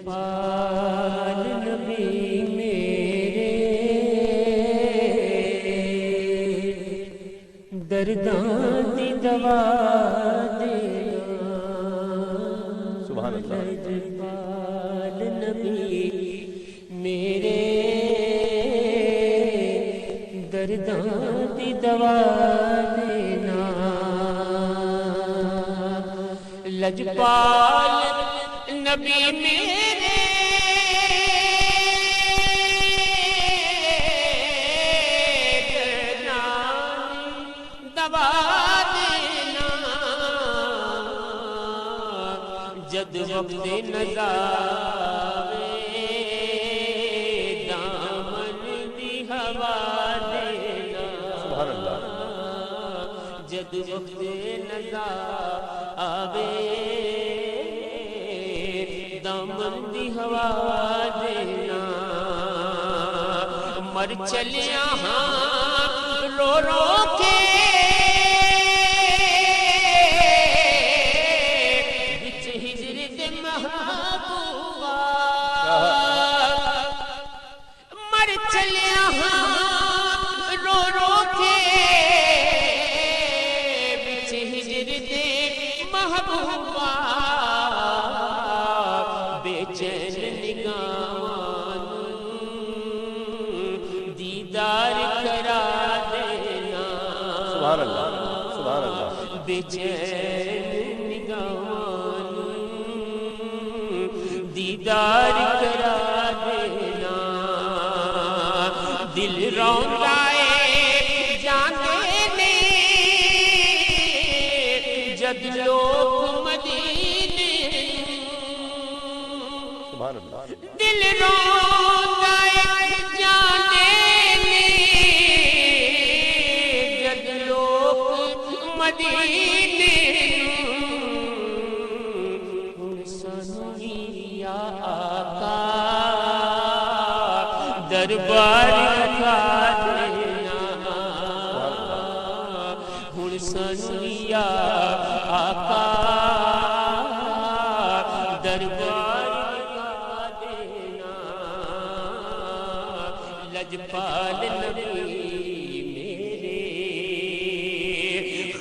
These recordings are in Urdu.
لجپال نبی میرے درداں دی دوا دینا سبحان اللہ۔ لجپال نبی میرے درداں دی دوا دینا لجپال نبی میرے دوا دینا جد وقت نظارے دامن دی ہوا دینا سبحان اللہ۔ جد وقت نظارے دامن دی ہوا دینا مر چلیا ہاں رو رو کے بچ ہجرت محبوبہ مر چلیا ہاں رو رو کے بچ ہجرت محبوبہ چین نگاہاں دیدار کرا دینا سبحان اللہ، سبحان اللہ۔ بے چین نگاہاں دیدار کرا دینا دل روندا اے جانے نے جد لوگ مدینے دل روندا جانے جد لوگ مدینے ہن سانو یا آقا دربار لگا دینا ہن سانو یا آقا دربار لجپال نبی میرے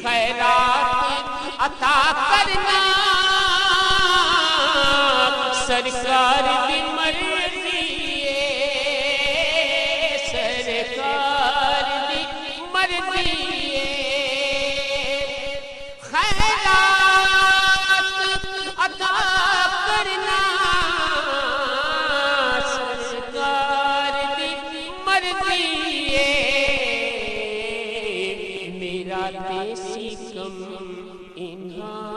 خیرات عطا کرنا سرکار دی مرضی ہے سرکار دی مرضی ہے خیرات عطا کرنا میرا دیسی کم انہاں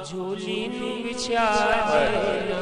جھولی نو بچھا دینا